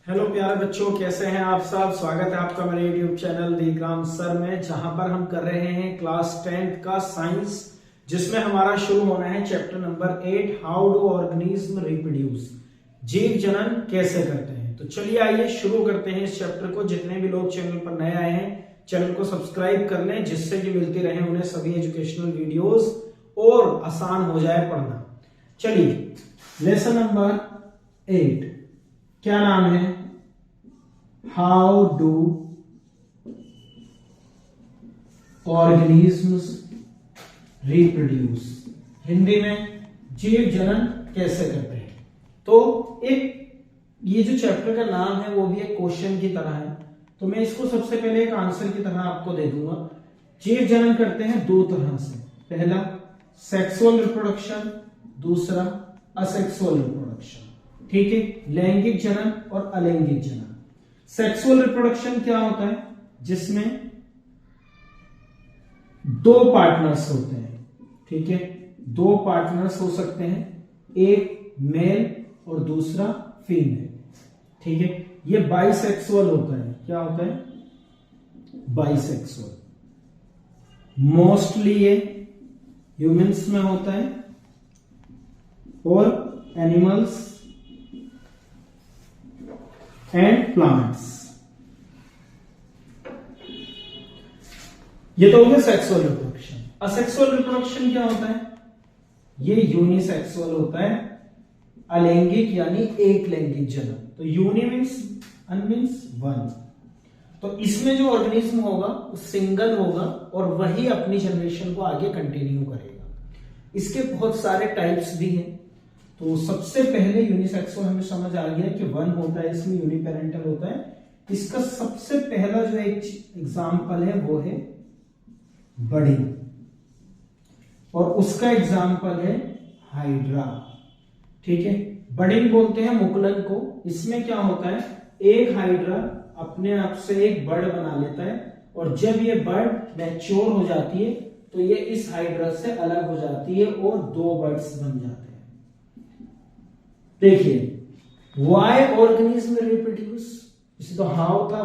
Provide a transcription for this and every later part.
Hello प्यारे बच्चों, कैसे हैं आप सब। स्वागत है आपका मेरे यूट्यूब चैनल दिग्राम सर में, जहां पर हम कर रहे हैं क्लास 10th का साइंस, जिसमें हमारा शुरू होना है chapter number 8, how do organism reproduce, जीव जनन कैसे करते हैं। तो चलिए आइए शुरू करते हैं इस चैप्टर को। जितने भी लोग चैनल पर नए आए हैं चैनल को सब्सक्राइब कर लें, जिससे कि मिलती रहे उन्हें सभी एजुकेशनल वीडियोस और आसान हो जाए पढ़ना। चलिए लेसन नंबर 8 क्या नाम है? How do organisms reproduce, Hindi में जीव जनन कैसे करते हैं। तो एक ये जो चैप्टर का नाम है वो भी एक क्वेश्चन की तरह है, तो मैं इसको सबसे पहले एक आंसर की तरह आपको दे दूंगा। जीव जनन करते हैं दो तरह से, पहला सेक्सुअल रिप्रोडक्शन, दूसरा असेक्सुअल रिप्रोडक्शन। ठीक है, लैंगिक जनन और अलैंगिक जनन। सेक्सुअल रिप्रोडक्शन क्या होता है? जिसमें दो पार्टनर्स होते हैं। ठीक है, दो पार्टनर्स हो सकते हैं, एक मेल और दूसरा फीमेल। ठीक है, ये बाइसेक्सुअल होता है। क्या होता है? बाइसेक्सुअल। मोस्टली ये ह्यूमंस में होता है और एनिमल्स एंड प्लांट्स। ये तो हो गया सेक्सुअल रिप्रोडक्शन। असेक्सुअल रिप्रोडक्शन क्या होता है? ये यूनिसेक्सुअल होता है, अलैंगिक यानी एक लैंगिक जनन। तो यूनि मीन्स अन मीन्स वन। तो इसमें जो ऑर्गेनिज्म होगा वो सिंगल होगा और वही अपनी जनरेशन को आगे कंटिन्यू करेगा। इसके बहुत सारे टाइप्स भी हैं। तो सबसे पहले यूनिसेक्सुअल हमें समझ आ गया कि वन होता है, इसमें यूनिपेरेंटल होता है। इसका सबसे पहला जो एक एग्जाम्पल है वो है बर्डिंग, और उसका एग्जाम्पल है हाइड्रा। ठीक है, बर्डिंग बोलते हैं मुकुलन को। इसमें क्या होता है? एक हाइड्रा अपने आप से एक बर्ड बना लेता है, और जब ये बर्ड मैच्योर हो जाती है तो ये इस हाइड्रा से अलग हो जाती है और दो बर्ड्स बन जाते हैं। देखिए, वाई ऑर्गेनिज्म रिप्रोड्यूस, इसे तो हाउ था,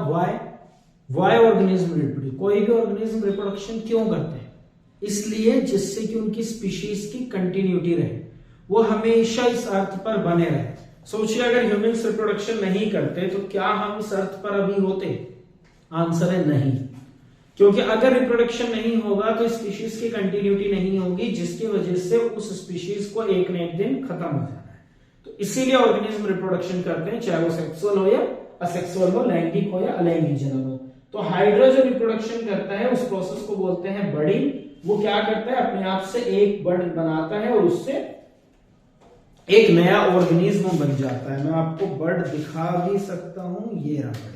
वाई ऑर्गेनिज्म रिप्रोड्यूस। कोई भी ऑर्गेनिज्म रिप्रोडक्शन क्यों करते हैं? इसलिए जिससे कि उनकी स्पीशीज की कंटिन्यूटी रहे, वो हमेशा इस अर्थ पर बने रहे। सोचिए, अगर ह्यूमंस रिप्रोडक्शन नहीं करते तो क्या हम इस अर्थ पर अभी होते? आंसर है नहीं, क्योंकि अगर रिप्रोडक्शन नहीं होगा तो स्पीशीज की कंटिन्यूटी नहीं होगी, जिसकी वजह से उस स्पीशीज को एक न एक दिन खत्म हो जाना है। तो इसीलिए ऑर्गेनिज्म रिप्रोडक्शन करते हैं, चाहे वो सेक्सुअल हो या असेक्सुअल हो, लैंगिक हो या अलैंगिक जनन हो। तो हाइड्रा जो रिप्रोडक्शन करता है उस प्रोसेस को बोलते हैं बर्डिंग। वो क्या करता है? अपने आप से एक बर्ड बनाता है और उससे एक नया ऑर्गेनिज्म बन जाता है। मैं आपको बर्ड दिखा भी सकता हूं, ये रहा बर्ड।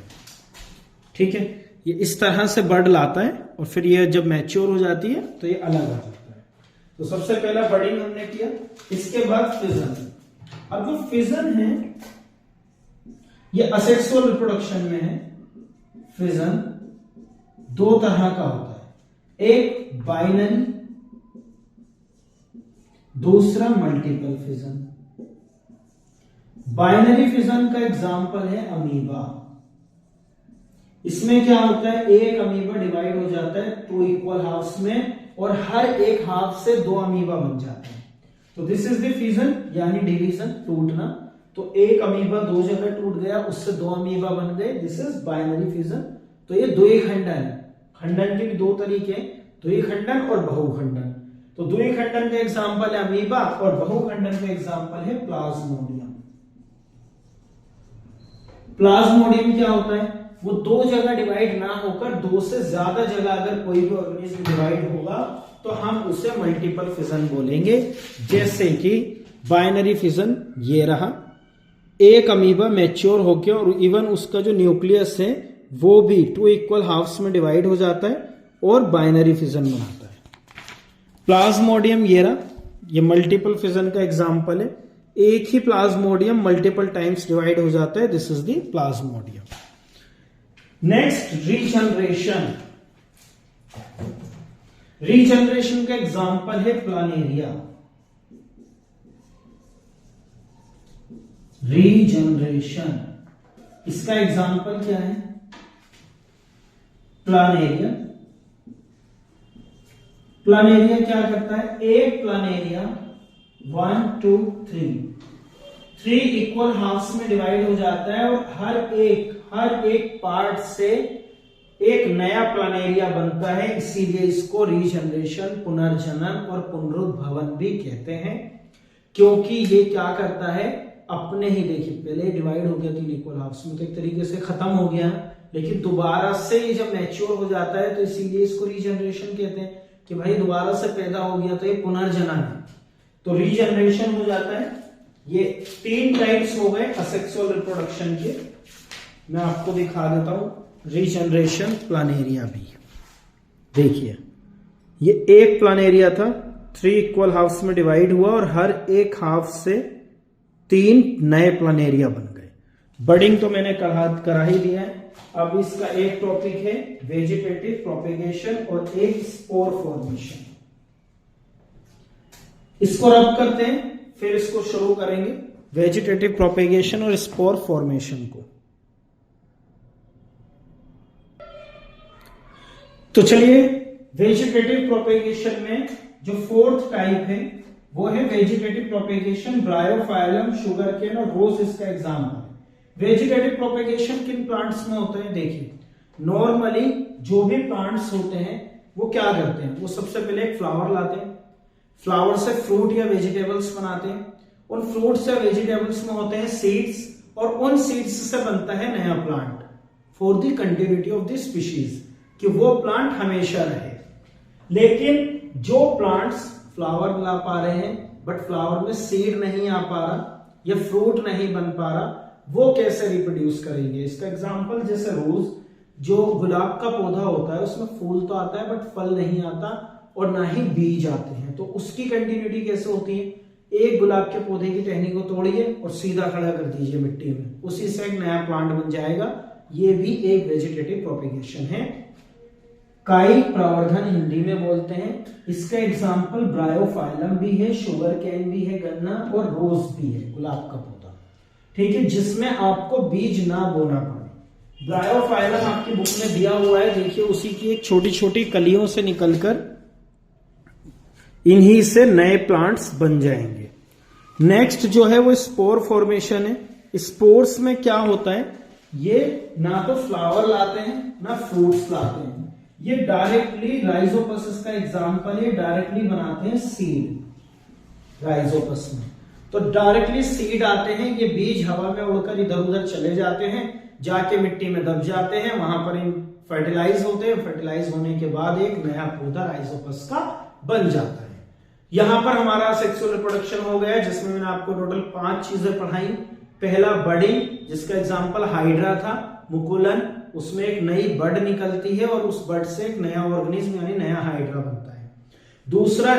ठीक है, ये इस तरह से बर्ड लाता है और फिर ये जब मैच्योर हो जाती है तो ये अलग आ जाता है। तो सबसे पहला बर्डिंग हमने किया। इसके बाद फिजन। अब जो फिजन है ये असेक्सुअल रिप्रोडक्शन में है। फिजन दो तरह का होता है, एक बाइनरी, दूसरा मल्टीपल फिजन। बाइनरी फिजन का एग्जाम्पल है अमीबा। इसमें क्या होता है? एक अमीबा डिवाइड हो जाता है टू इक्वल हाफ्स में, और हर एक हाफ से दो अमीबा बन जाते हैं। तो दिस इज द फिजन, यानी डिवीजन, टूटना। तो एक अमीबा दो जगह टूट गया, उससे दो अमीबा बन गए, दिस इज बाइनरी फिजन। तो ये द्विखंडन है। खंडन के भी दो तरीके, द्विखंडन और बहुखंडन। तो द्विखंडन का एग्जाम्पल है अमीबा और बहुखंडन का एग्जाम्पल है प्लाज्मोडियम। प्लाज्मोडियम क्या होता है? वो दो जगह डिवाइड ना होकर दो से ज्यादा जगह अगर कोई भी ऑर्गेनिज्म डिवाइड होगा तो हम उसे मल्टीपल फिजन बोलेंगे। जैसे कि बाइनरी फिजन ये रहा, एक अमीबा मैच्योर होकर और इवन उसका जो न्यूक्लियस है वो भी टू इक्वल हाफ्स में डिवाइड हो जाता है और बाइनरी फिजन बनाता है। प्लाज्मोडियम ये रहा, ये मल्टीपल फिजन का एग्जाम्पल है। एक ही प्लाज्मोडियम मल्टीपल टाइम्स डिवाइड हो जाता है, this is the Plasmodium. Next, regeneration. Regeneration का एग्जाम्पल है प्लानेरिया। रीजनरेशन इसका एग्जाम्पल क्या है? प्लानेरिया। प्लानेरिया क्या करता है? एक प्लानेरिया 1 2 3 इक्वल हाफ्स में डिवाइड हो जाता है और हर एक पार्ट से एक नया प्लानेरिया बनता है। इसीलिए इसको रीजनरेशन, पुनर्जनन और पुनरुद्भवन भी कहते हैं, क्योंकि ये क्या करता है, अपने ही, देखिए पहले डिवाइड हो गया 3 इक्वल हाफ्स में तो एक तरीके से खत्म हो गया, लेकिन दोबारा से ये जब मैच्योर हो जाता है तो इसीलिए इसको रीजनरेशन कहते हैं कि भाई दोबारा से पैदा हो गया तो ये पुनर्जनन है, तो रीजनरेशन हो जाता है। ये 3 टाइप्स हो गए असेक्सुअल रिप्रोडक्शन के। मैं आपको दिखा देता हूं रीजनरेशन प्लानेरिया भी। देखिए ये एक प्लानेरिया था, 3 इक्वल हाफ्स में डिवाइड हुआ और हर एक हाफ से 3 नए प्लानेरिया बन गए। बडिंग तो मैंने करा ही दिया है। अब इसका एक टॉपिक है वेजिटेटिव प्रोपेगेशन और एक स्पोर फॉर्मेशन। इसको रब करते हैं, फिर इसको शुरू करेंगे, वेजिटेटिव प्रोपेगेशन और स्पोर फॉर्मेशन को। तो चलिए वेजिटेटिव प्रोपेगेशन में जो 4th टाइप है वो है vegetative propagation, bryophyllum, sugar cane और रोज इसका एग्जाम्पल है। वेजिटेटिव प्रोपेगेशन किन प्लांट्स में होते हैं? देखिए नॉर्मली जो भी प्लांट्स होते हैं वो क्या करते हैं, वो सबसे पहले एक फ्लावर लाते हैं, फ्लावर से फ्रूट या वेजिटेबल्स बनाते हैं, उन फ्रूट्स या वेजिटेबल्स में होते हैं सीड्स और उन सीड्स से बनता है नया plant for the continuity of the species, कि वो प्लांट हमेशा रहे। लेकिन जो प्लांट्स फ्लावर ला पा रहे हैं बट फ्लावर में सीड नहीं आ पा रहा या फ्रूट नहीं बन पा रहा, वो कैसे रिप्रोड्यूस करेंगे? इसका एग्जांपल जैसे रोज, जो गुलाब का पौधा होता है उसमें फूल तो आता है बट फल नहीं आता और ना ही बीज आते हैं, तो उसकी कंटिन्यूटी कैसे होती है? एक गुलाब के पौधे की टहनी को तोड़िए और सीधा खड़ा कर दीजिए मिट्टी में, उसी से एक नया प्लांट बन जाएगा। ये भी एक वेजिटेटिव प्रोपेगेशन है। कायिक प्रवर्धन हिंदी में बोलते हैं। इसका एग्जाम्पल ब्रायोफाइलम भी है, शुगर कैन भी है, गन्ना, और रोज भी है, गुलाब का पौधा, ठीक है, जिसमें आपको बीज ना बोना पड़े। ब्रायोफाइलम आपकी बुक में दिया हुआ है, देखिए उसी की एक छोटी छोटी कलियों से निकलकर इन्हीं से नए प्लांट्स बन जाएंगे। नेक्स्ट जो है वो स्पोर फॉर्मेशन है। स्पोर्स में क्या होता है, ये ना तो फ्लावर लाते हैं ना फ्रूट्स लाते हैं, ये डायरेक्टली, राइजोपस का एग्जांपल है, डायरेक्टली बनाते हैं सीड राइजोपस में, तो डायरेक्टली सीड आते हैं, ये बीज हवा में उड़कर इधर उधर चले जाते हैं, जाके मिट्टी में दब जाते हैं, वहां पर फर्टिलाइज होते हैं, फर्टिलाइज होने के बाद एक नया पौधा राइजोपस का बन जाता है। यहां पर हमारा सेक्सुअल रिप्रोडक्शन हो गया, जिसमें मैंने आपको टोटल 5 चीजें पढ़ाई। पहला बडिंग, जिसका एग्जांपल हाइड्रा था, मुकुलन, उसमें एक नई बड निकलती है और उस बड से एक नया ऑर्गेनिज्म यानी नया हाइड्रा बनता है। दूसरा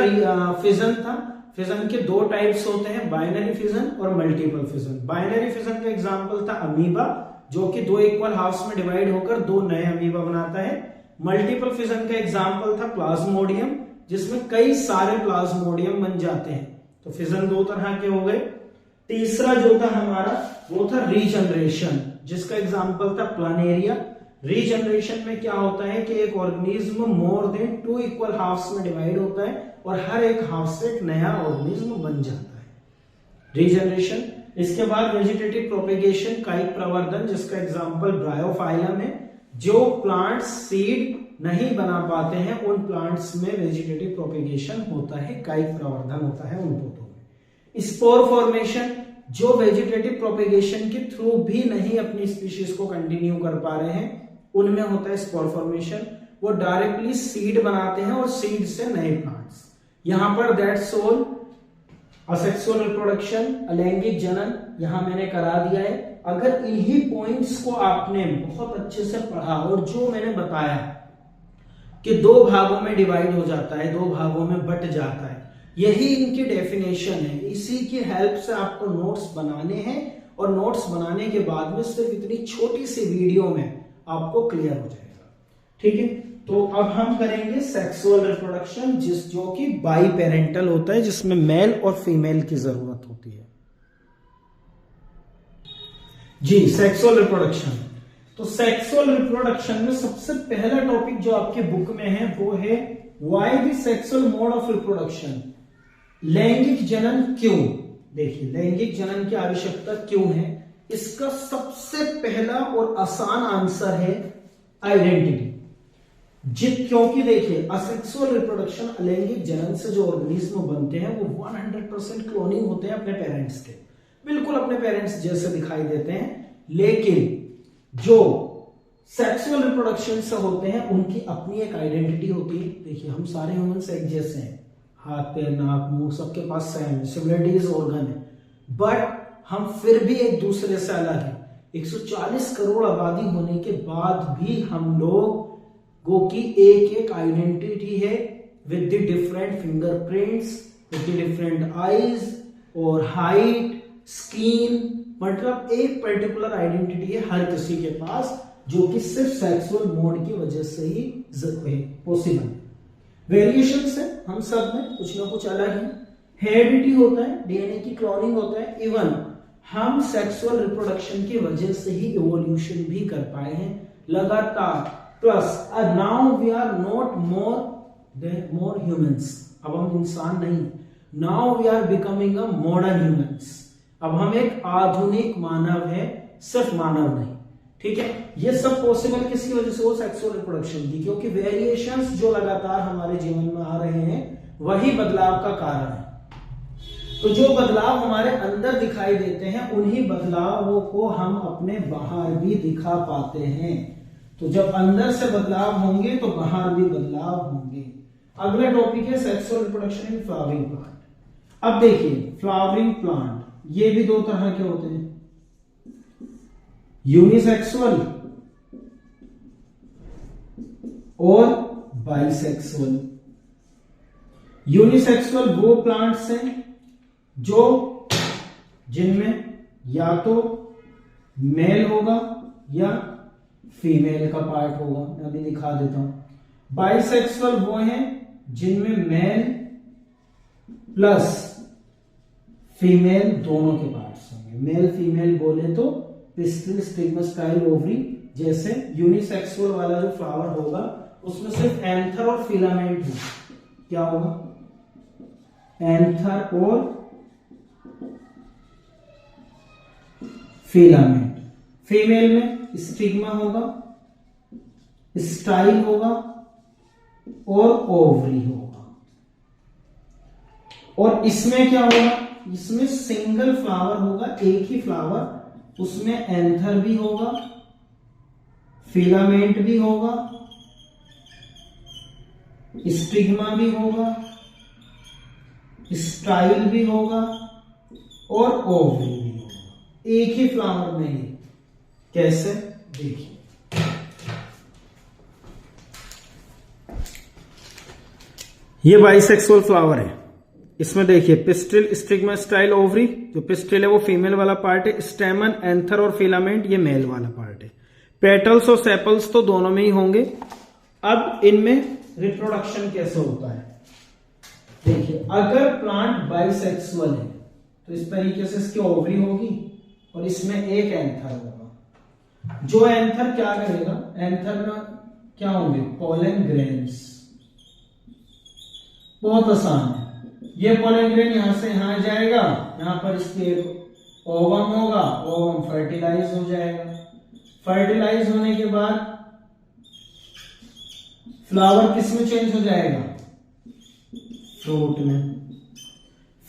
फिजन था। फिजन के 2 टाइप्स होते हैं, बाइनरी फिजन और मल्टीपल फिजन। बाइनरी फिजन का एग्जांपल था अमीबा, जो कि 2 इक्वल हाफ्स में डिवाइड होकर 2 नए अमीबा बनाता है। मल्टीपल फिजन का एग्जांपल था प्लाज्मोडियम, जिसमें कई सारे प्लाज्मोडियम बन जाते हैं। तो फिजन 2 तरह के हो गए। तीसरा जो था हमारा वो था रीजनरेशन, जिसका एग्जांपल था प्लानेरिया। रीजनरेशन में क्या होता है कि एक organism more than 2 equal halves में डिवाइड होता है और हर एक हाफ से एक नया ऑर्गेनिज्म बन जाता है, रीजनरेशन। इसके बाद वेजिटेटिव प्रोपेगेशन, कायिक प्रवर्धन, जिसका एग्जांपल ब्रायोफाइलम है। जो प्लांट्स सीड नहीं बना पाते हैं उन प्लांट्स में वेजिटेटिव प्रोपेगेशन होता है, कायिक प्रवर्धन होता है उन पौधों में। स्पोर फॉर्मेशन, जो वेजिटेटिव प्रोपेगेशन के थ्रू भी नहीं अपनी स्पीशीज को कंटिन्यू कर पा रहे हैं, उनमें होता है स्पोर फॉर्मेशन। वो डायरेक्टली सीड बनाते हैं और सीड से नए प्लांट्स। यहां पर दैट्स ऑल। असेक्सुअल रिप्रोडक्शन, अलैंगिक जनन, यहां मैंने करा दिया है। अगर इन्हीं पॉइंट्स को आपने बहुत अच्छे से पढ़ा और जो मैंने बताया कि 2 भागों में डिवाइड हो जाता है, 2 भागों में बट जाता है, यही इनकी डेफिनेशन है। इसी की हेल्प से आपको नोट्स बनाने हैं और नोट्स बनाने के बाद में सिर्फ इतनी छोटी सी वीडियो में आपको क्लियर हो जाएगा, ठीक है। तो अब हम करेंगे सेक्सुअल रिप्रोडक्शन, जो कि बाई पेरेंटल होता है, जिसमें मेल और फीमेल की जरूरत होती है। जी, सेक्सुअल रिप्रोडक्शन। तो सेक्सुअल रिप्रोडक्शन में सबसे पहला टॉपिक जो आपके बुक में है वो है why the sexual mode of reproduction, लैंगिक जनन क्यों। देखिए, लैंगिक जनन की आवश्यकता क्यों है, इसका सबसे पहला और आसान आंसर है आइडेंटिटी। क्योंकि देखिए, असेक्सुअल रिप्रोडक्शन, अलैंगिक जनन से जो ऑर्गेनिज्म बनते हैं वो 100% क्लोनिंग होते हैं अपने पेरेंट्स के, बिल्कुल अपने पेरेंट्स जैसे दिखाई देते हैं। लेकिन जो सेक्सुअल रिप्रोडक्शन से होते हैं उनकी अपनी एक आइडेंटिटी होती है। देखिए, हम सारे ह्यूमंस एक जैसे हैं, हाथ पैर नाक मुंह सबके पास सेम है, सिमिलरिटीज ऑर्गन है, बट हम फिर भी एक दूसरे से अलग हैं। 140 करोड़ आबादी होने के बाद भी हम लोगों की एक एक आइडेंटिटी है, with the different fingerprints, with the different eyes और हाइट, स्किन, मतलब एक पर्टिकुलर आइडेंटिटी है हर किसी के पास, जो कि सिर्फ सेक्सुअल मोड की वजह से ही पॉसिबल है। वेरिएशंस है हम सब में, कुछ ना कुछ अलग है। हेरिडिटी होता है, डीएनए की क्लोनिंग होता है। इवन हम सेक्सुअल रिप्रोडक्शन की वजह से ही इवोल्यूशन भी कर पाए हैं लगातार। Plus now we are not more humans, अब हम इंसान नहीं, now we are becoming a modern humans. अब हम एक आधुनिक मानव है, सिर्फ मानव नहीं, ठीक है। ये सब पॉसिबल किसकी वजह से हो, सेक्सुअल रिप्रोडक्शन की, क्योंकि वेरिएशंस जो लगातार हमारे जीवन में आ रहे हैं वही बदलाव का कारण है। तो जो बदलाव हमारे अंदर दिखाई देते हैं उन्हीं बदलावों को हम अपने बाहर भी दिखा पाते हैं। तो जब अंदर से बदलाव होंगे तो बाहर भी बदलाव होंगे। अगला टॉपिक है sexual reproduction in flowering plant. अब देखिए, फ्लावरिंग प्लांट ये भी दो तरह के होते हैं, यूनिसेक्सुअल और बाइसेक्सुअल। यूनिसेक्सुअल वो प्लांट्स हैं जो जिनमें या तो मेल होगा या फीमेल का पार्ट होगा, मैं अभी दिखा देता हूं। बाइसेक्सुअल वो हैं जिनमें मेल प्लस फीमेल दोनों के पार्ट्स होंगे। मेल फीमेल बोले तो पिस्टिल, स्टिग्मास्टाइल, ओवरी जैसे। यूनिसेक्सुअल वाला जो फ्लावर होगा उसमें सिर्फ एंथर और फिलामेंट होगा। क्या होगा, एंथर और फिलामेंट। फीमेल में स्टिग्मा होगा, स्टाइल होगा और ओवरी होगा। और इसमें क्या होगा, इसमें सिंगल फ्लावर होगा, एक ही फ्लावर, उसमें एंथर भी होगा, फिलामेंट भी होगा, स्टिग्मा भी होगा, स्टाइल भी होगा और ओवरी भी होगा, एक ही फ्लावर में ही। कैसे, देखिए, ये बाइसेक्सुअल फ्लावर है। इसमें देखिए, पिस्टिल, स्टिग्मा, स्टाइल, ओवरी। जो पिस्टिल है वो फीमेल वाला पार्ट है, स्टेमन, एंथर और फिलामेंट ये मेल वाला पार्ट है। पेटल्स और सेपल्स तो दोनों में ही होंगे। अब इनमें रिप्रोडक्शन कैसे होता है, देखिए, अगर प्लांट बाइसेक्सुअल है तो इस तरीके से इसकी ओवरी होगी और इसमें एक एंथर होगा। जो एंथर क्या करेगा, एंथर में क्या होंगे, पोलन ग्रेन्स। बहुत आसान है, ये पोलन ग्रेन यहां से यहां जाएगा, यहां पर इसके एक ओवम होगा, ओवम फर्टिलाइज हो जाएगा। फर्टिलाइज होने के बाद फ्लावर किस में चेंज हो जाएगा, फ्रूट में।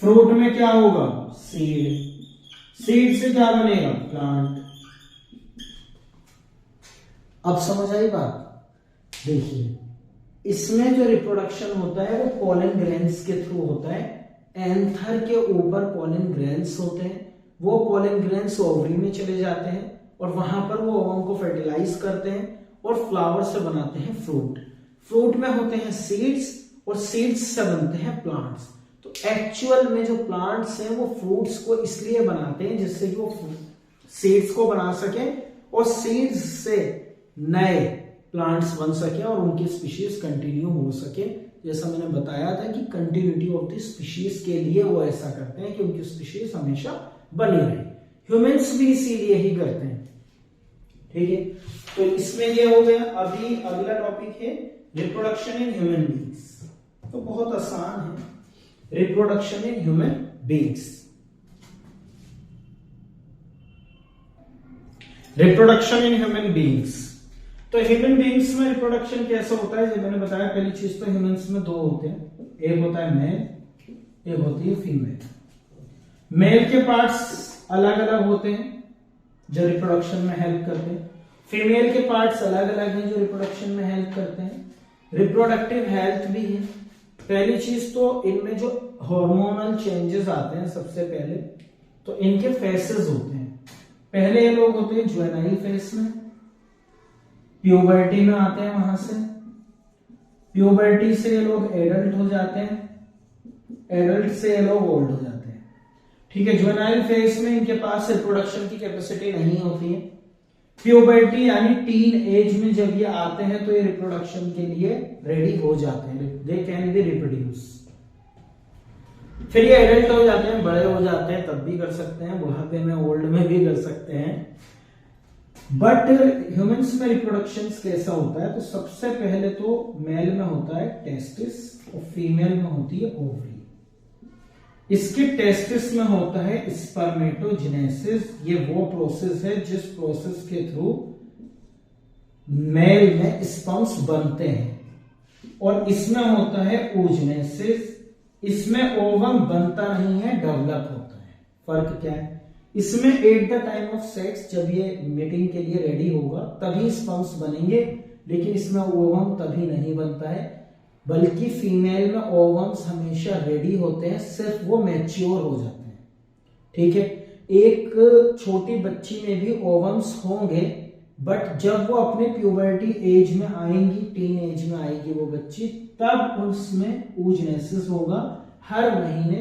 फ्रूट में क्या होगा, सीड। सीड से क्या बनेगा, प्लांट। अब समझ आई बात। देखिए, इसमें जो रिप्रोडक्शन होता है वो पोलन ग्रेन्स के थ्रू होता है। एंथर के ऊपर पोलन ग्रेन्स होते हैं, वो पोलन ग्रेन्स ओवरी में चले जाते हैं और वहां पर वो ओवम को फर्टिलाइज करते हैं और फ्लावर से बनाते हैं फ्रूट। फ्रूट में होते हैं सीड्स और सीड्स से बनते हैं प्लांट्स। तो एक्चुअल में जो प्लांट्स हैं वो फ्रूट्स को इसलिए बनाते हैं जिससे कि वो सीड्स को बना सके और सीड्स से नए प्लांट्स बन सके और उनकी स्पीशीज कंटिन्यू हो सके। जैसा मैंने बताया था कि कंटिन्यूटी ऑफ द स्पीशीज के लिए वो ऐसा करते हैं कि उनकी स्पीशीज हमेशा बनी रहे। ह्यूमंस भी इसीलिए ही करते हैं। ठीक है, तो इसमें ये हो गया। अभी अगला टॉपिक है रिप्रोडक्शन इन ह्यूमन बींग्स। तो बहुत आसान है, reproduction in human beings. Reproduction in human beings, तो ह्यूमन बींग्स में रिप्रोडक्शन कैसा होता है, जब मैंने बताया पहली चीज तो ह्यूमंस में दो होते हैं, एक होता है मेल, एक होती है फीमेल। मेल के पार्ट्स अलग अलग होते हैं जो रिप्रोडक्शन में हेल्प करते हैं, फीमेल के पार्ट्स अलग अलग हैं जो रिप्रोडक्शन में हेल्प करते हैं। रिप्रोडक्टिव हेल्थ भी है। पहली चीज तो इनमें जो हार्मोनल चेंजेस आते हैं, सबसे पहले तो इनके फेसेस होते हैं। पहले ये लोग होते हैं जुवेनाइल फेस में, प्यूबर्टी में आते हैं, वहां से प्यूबर्टी से ये लोग एडल्ट हो जाते हैं, एडल्ट से ये लोग ओल्ड हो जाते हैं। ठीक है, जुवेनाइल फेस में इनके पास रिप्रोडक्शन की कैपेसिटी नहीं होती है। प्यूबर्टी यानी टीन एज में जब ये आते हैं तो ये रिप्रोडक्शन के लिए रेडी हो जाते हैं, दे कैन बी रिप्रोड्यूस। फिर ये एडल्ट हो जाते हैं, बड़े हो जाते हैं, तब भी कर सकते हैं, बुढ़ापे में ओल्ड में भी कर सकते हैं। बट ह्यूमंस में रिप्रोडक्शन कैसा होता है, तो सबसे पहले तो मेल में होता है टेस्टिस और फीमेल में होती है ओवरी। इसके टेस्टिस में होता है स्पर्मेटोजेनेसिस। ये वो प्रोसेस है जिस प्रोसेस के थ्रू मेल में स्पर्म्स बनते हैं, और इसमें होता है oogenesis। इसमें ओवम बनता नहीं है, डेवलप होता है। फर्क क्या है इसमें, at the time of sex जब ये मीटिंग के लिए रेडी होगा तभी स्पर्म्स बनेंगे, लेकिन इसमें ओवम तभी नहीं बनता है, बल्कि फीमेल में ओवम्स हमेशा रेडी होते हैं, सिर्फ वो मैच्योर हो जाते हैं। ठीक है, एक छोटी बच्ची में भी ओवम्स होंगे, बट जब वो अपने प्यूबर्टी एज में आएंगी, टीन एज में आएगी वो बच्ची, तब उसमें oogenesis होगा, हर महीने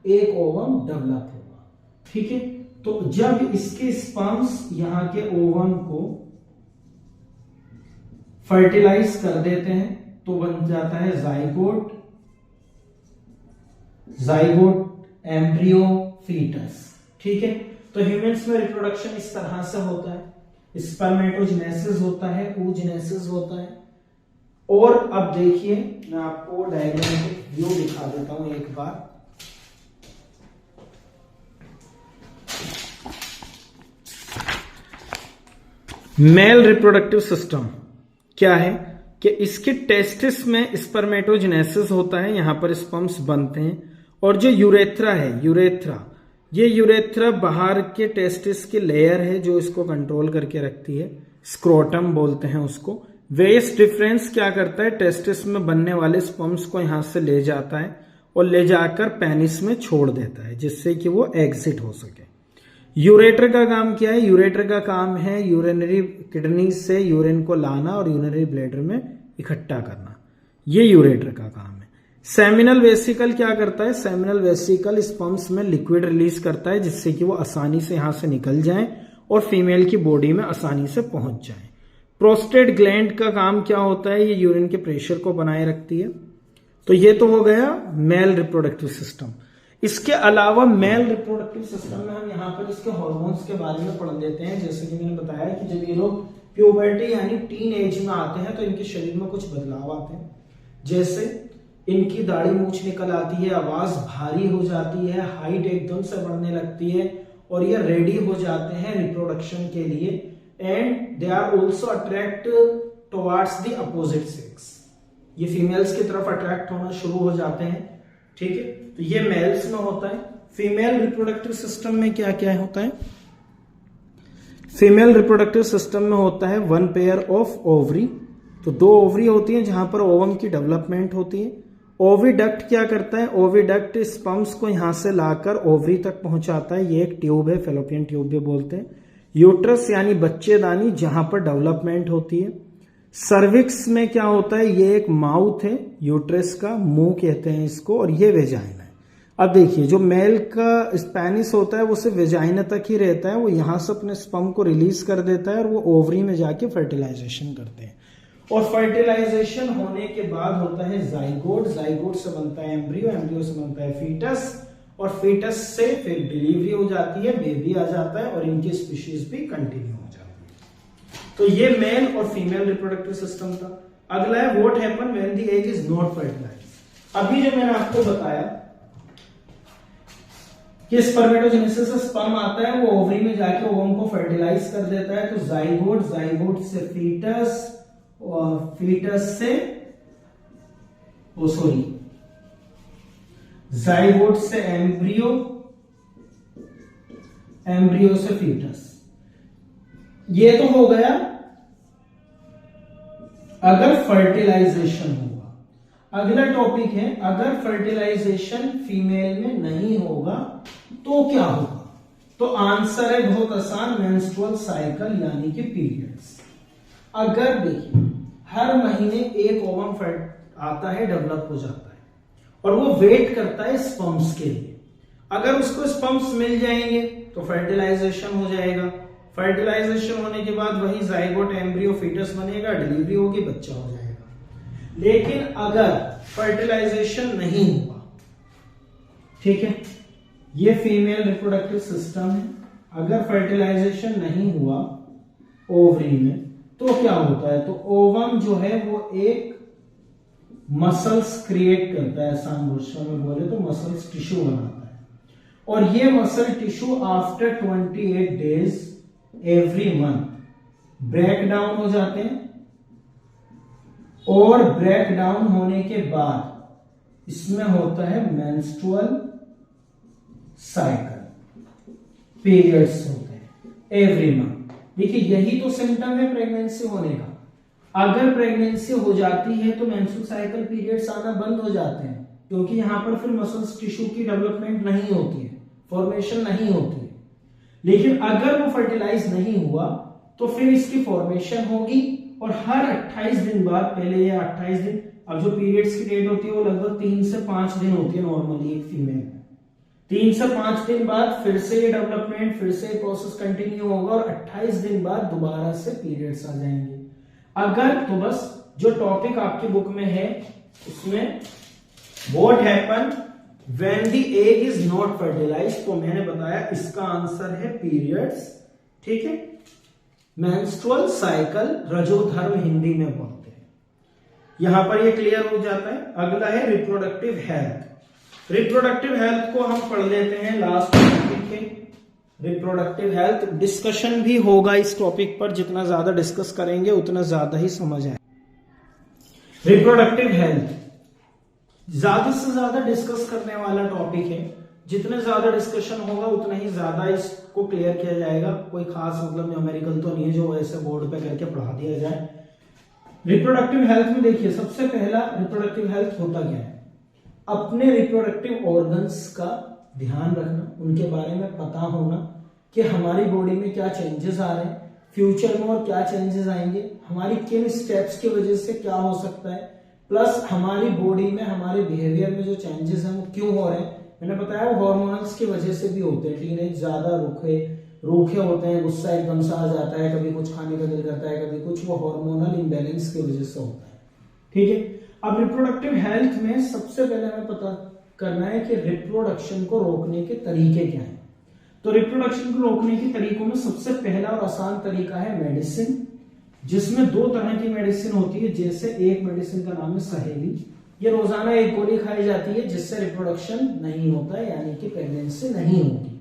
एक ओवम डेवलप होगा। ठीक है, तो जब इसके स्पर्म्स यहाँ के ओवम को फर्टिलाइज कर देते हैं तो बन जाता है जाइगोट, जाइगोट एम्ब्रियो फीटस। ठीक है, तो ह्यूमंस में रिप्रोडक्शन इस तरह से होता है, स्पर्मेटोजेनेसिस होता है, oogenesis होता है। और अब देखिए मैं आपको डायग्रामेटिक व्यू दिखा देता हूं एक बार। मेल रिप्रोडक्टिव सिस्टम क्या है कि इसके टेस्टिस में स्पर्मेटोजेनेसिस होता है, यहां पर स्पर्म्स बनते हैं, और जो यूरेथ्रा है, ये यूरेथ्रा बाहर के टेस्टिस की लेयर है जो इसको कंट्रोल करके रखती है, स्क्रोटम बोलते हैं उसको। वेस डिफरेंस क्या करता है, टेस्टिस में बनने वाले स्पर्म्स को यहां से ले जाता है और ले जाकर पेनिस में छोड़ देता है, जिससे कि वो एग्जिट हो सके। यूरेटर का काम क्या है, यूरेटर का काम है यूरिनरी किडनी से यूरिन को लाना और यूरिनरी ब्लैडर में इकट्ठा करना, ये यूरेटर का काम है। सेमिनल वेसिकल क्या करता है, सेमिनल वेसिकल स्पर्म्स में लिक्विड रिलीज करता है, जिससे कि वो आसानी से यहां से निकल जाएं और फीमेल की बॉडी में आसानी से पहुंच जाएं। प्रोस्टेट ग्लैंड का काम क्या होता है, ये यूरिन के प्रेशर को बनाए रखती है। तो ये तो हो गया मेल रिप्रोडक्टिव सिस्टम। इसके अलावा मेल रिप्रोडक्टिव सिस्टम में हम यहाँ पर इसके हार्मोन्स के बारे में पढ़ लेते हैं। जैसे कि मैंने बताया कि जब ये लोग प्यूबर्टी यानी टीन एज में आते हैं तो इनके शरीर में कुछ बदलाव आते हैं, जैसे इनकी दाढ़ी मूछ निकल आती है, आवाज भारी हो जाती है, हाइट एकदम से बढ़ने लगती है, और ये रेडी हो जाते हैं रिप्रोडक्शन के लिए। And they are also attract towards the opposite sex, ये फीमेल्स की तरफ अट्रैक्ट होना शुरू हो जाते हैं। ठीक है, तो ये मेल्स में होता है। फीमेल रिप्रोडक्टिव सिस्टम में क्या क्या होता है, फीमेल रिप्रोडक्टिव सिस्टम में होता है वन पेयर ऑफ ओवरी, तो दो ओवरी होती हैं जहां पर ओवम की डेवलपमेंट होती है। ओविडक्ट क्या करता है, ओविडक्ट स्पर्म्स को यहां से लाकर ओवरी तक पहुंचाता है, ये एक ट्यूब है, फेलोपियन ट्यूब भी बोलते हैं। यूट्रस यानी बच्चेदानी जहां पर डेवलपमेंट होती है। सर्विक्स में क्या होता है, ये एक माउथ है, यूट्रस का मुंह कहते हैं इसको, और ये वेजाइना है। अब देखिए जो मेल का स्पेनिस होता है वो सिर्फ वेजाइना तक ही रहता है, वो यहां से अपने स्पर्म को रिलीज कर देता है और वो ओवरी में जाके फर्टिलाइजेशन करते हैं, और फर्टिलाइजेशन होने के बाद होता है जाइगोट, जाइगोट से बनता है एम्ब्रियो, एम्ब्रियो से बनता है फीटस, और फीटस से फिर डिलीवरी हो जाती है, बेबी आ जाता है और इनकी स्पीशीज भी कंटिन्यू हो जाती है। तो ये मेल और फीमेल रिप्रोडक्टिव सिस्टम था। अगला है what happen when the egg is not fertilized. अभी जो मैंने आपको बताया कि स्पर्मेटोजेनेसिस से स्पर्म आता है, वो ओवरी में जाके ओवम को फर्टिलाइज कर देता है, तो जाइगोट, जाइगोट से फीटस और फीटस से जाइगोट से एम्ब्रियो, एम्ब्रियो से फीटस। ये तो हो गया अगर फर्टिलाइजेशन होगा। अगला टॉपिक है अगर फर्टिलाइजेशन फीमेल में नहीं होगा तो क्या होगा। तो आंसर है बहुत आसान, मेंस्ट्रुअल साइकिल यानी कि पीरियड्स। अगर देखिए हर महीने एक ओवम आता है, डेवलप हो जाता है और वो वेट करता है स्पर्म्स के लिए। अगर उसको स्पर्म्स मिल जाएंगे तो फर्टिलाइजेशन हो जाएगा। फर्टिलाइजेशन होने के बाद वही जाइगोट, एम्ब्रियो, फीटस बनेगा, डिलीवरी होगी, बच्चा हो जाएगा। लेकिन अगर फर्टिलाइजेशन नहीं हुआ, ठीक है, ये फीमेल रिप्रोडक्टिव सिस्टम है, अगर फर्टिलाइजेशन नहीं हुआ ओवरी में तो क्या होता है, तो ओवम जो है वो एक मसल्स क्रिएट करता है, आसान भाषा में बोले तो मसल्स टिश्यू बनाता है। और ये muscle tissue after 28 days every month break down हो जाते हैं, और ब्रेक डाउन होने के बाद इसमें होता है मेंस्ट्रुअल साइकिल, पीरियड्स होते हैं एवरी मंथ। देखिए यही तो सिम्टम है प्रेगनेंसी होने का। अगर प्रेगनेंसी हो जाती है तो मेंस्ट्रुअल साइकिल पीरियड्स आना बंद हो जाते हैं, क्योंकि यहां पर फिर मसल्स टिश्यू की डेवलपमेंट नहीं होती है, फॉर्मेशन नहीं होती है। लेकिन अगर वो फर्टिलाइज नहीं हुआ तो फिर इसकी फॉर्मेशन होगी, और हर 28 दिन बाद, पहले ये 28 दिन, अब जो पीरियड्स की डेट होती है वो लगभग 3 से 5 दिन होती है नॉर्मली एक फीमेल में। 3 से 5 दिन बाद फिर से ये डेवलपमेंट, फिर से प्रोसेस कंटिन्यू होगा और 28 दिन बाद दोबारा से पीरियड्स आ जाएंगे। अगर तो बस जो टॉपिक आपकी बुक में है उसमें what happen when the egg is not fertilized, तो मैंने बताया इसका आंसर है पीरियड्स, ठीक है, मेंस्ट्रुअल साइकिल, रजोधर्म हिंदी में बोलते हैं। यहां पर ये क्लियर हो जाता है। अगला है रिप्रोडक्टिव हेल्थ। रिप्रोडक्टिव हेल्थ को हम पढ़ लेते हैं लास्ट टॉपिक है रिप्रोडक्टिव हेल्थ। डिस्कशन भी होगा इस टॉपिक पर, जितना ज्यादा डिस्कस करेंगे उतना ज्यादा ही समझ आए। रिप्रोडक्टिव हेल्थ ज्यादा से ज्यादा डिस्कस करने वाला टॉपिक है, जितने ज्यादा डिस्कशन होगा उतना ही ज्यादा इसको क्लियर किया जाएगा। कोई खास मतलब न्यूमेरिकल तो नहीं है जो ऐसे बोर्ड पे करके पढ़ा दिया जाए। रिप्रोडक्टिव हेल्थ में देखिए सबसे पहला रिप्रोडक्टिव हेल्थ होता क्या है, अपने रिप्रोडक्टिव ऑर्गन्स का ध्यान रखना, उनके बारे में पता होना कि हमारी बॉडी में क्या चेंजेस आ रहे हैं, फ्यूचर में और क्या चेंजेस आएंगे, हमारी किन स्टेप्स की वजह से क्या हो सकता है, प्लस हमारी बॉडी में हमारे बिहेवियर में जो चेंजेस हैं वो क्यों हो रहे हैं। मैंने बताया वो हार्मोन्स की वजह से भी होते हैं। टीनेज ज्यादा रूखे होते हैं, गुस्सा एकदम से आ जाता है, कभी कुछ खाने का दिल करता है, कभी कुछ, वो हार्मोनल इम्बैलेंस की वजह से होता है, ठीक है। अब रिप्रोडक्टिव हेल्थ में सबसे पहले हमें पता करना है कि रिप्रोडक्शन को रोकने के तरीके क्या हैं। तो रिप्रोडक्शन को रोकने के तरीकों में सबसे पहला और आसान तरीका है मेडिसिन, जिसमें 2 तरह की मेडिसिन होती है। जैसे एक मेडिसिन का नाम है सहेली, ये रोजाना एक गोली खाई जाती है जिससे रिप्रोडक्शन नहीं होता है, यानी कि प्रेगनेंसी नहीं होती,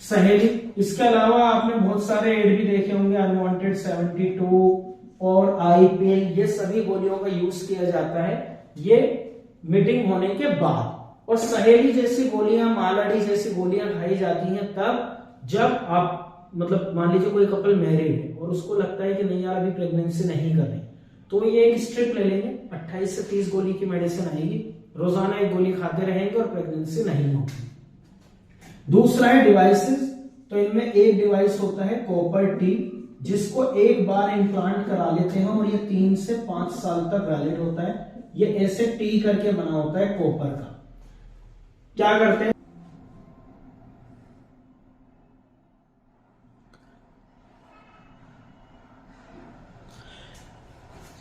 सहेली। इसके अलावा आपने बहुत सारे एड भी देखे होंगे, अनवांटेड 72 और आई पिल, ये सभी गोलियों का यूज किया जाता है ये मीटिंग होने के बाद। और सहेली जैसी गोलियां, मालाडी जैसी गोलियां खाई जाती हैं तब जब आप मतलब मान लीजिए कोई कपल मैरिड है और उसको लगता है कि नहीं यार अभी प्रेगनेंसी नहीं कर रही, तो ये एक स्ट्रिप ले लेंगे, 28 से 30 गोली की मेडिसिन आएगी, रोजाना एक गोली खाते रहेंगे और प्रेगनेंसी नहीं होगी। दूसरा है डिवाइसेस, तो इनमें एक डिवाइस होता है कॉपर टी, जिसको एक बार इम्प्लांट करा लेते हैं और ये 3 से 5 साल तक वैलिड होता है। ये ऐसे टी करके बना होता है कॉपर का। क्या करते हैं,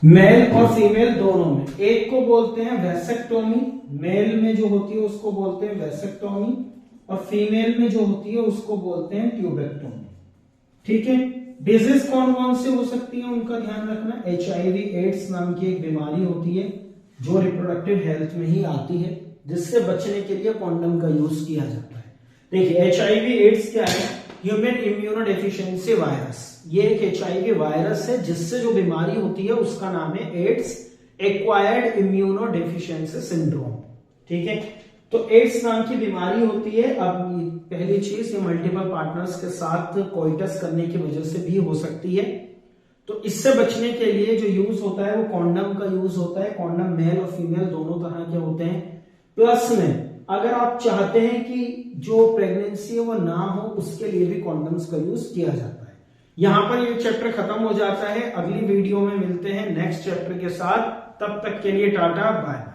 मेल और फीमेल दोनों में। एक को बोलते हैं वैसेक्टोमी, मेल में जो होती है उसको बोलते हैं वैसेक्टोमी, और फीमेल में जो होती है उसको बोलते हैं ट्यूबेक्टोमी। ठीक है। डिजीज कौन कौन से हो सकती है उनका ध्यान रखना। HIV एड्स नाम की एक बीमारी होती है जो रिप्रोडक्टिव हेल्थ में ही आती है, जिससे बचने के लिए कॉन्डम का यूज किया जाता है। देखिए HIV एड्स क्या है, ह्यूमन इम्यूनोडेफिशिएंसी वायरस। ये एक HIV वायरस है जिससे जो बीमारी होती है उसका नाम है एड्स, एक्वायर्ड इम्यूनोडेफिशिएंसी सिंड्रोम। ठीक है। तो एड्स नाम की बीमारी होती है। अब पहली चीज, ये मल्टीपल पार्टनर्स के साथ कोइटस करने की वजह से भी हो सकती है। तो इससे बचने के लिए जो यूज होता है वो कॉन्डम का यूज होता है। कॉन्डम मेल और फीमेल दोनों तरह के होते हैं। प्लस में अगर आप चाहते हैं कि जो प्रेगनेंसी है वो ना हो, उसके लिए भी कॉन्डम्स का यूज किया जाता है। यहां पर ये चैप्टर खत्म हो जाता है। अगली वीडियो में मिलते हैं नेक्स्ट चैप्टर के साथ। तब तक के लिए टाटा बाय।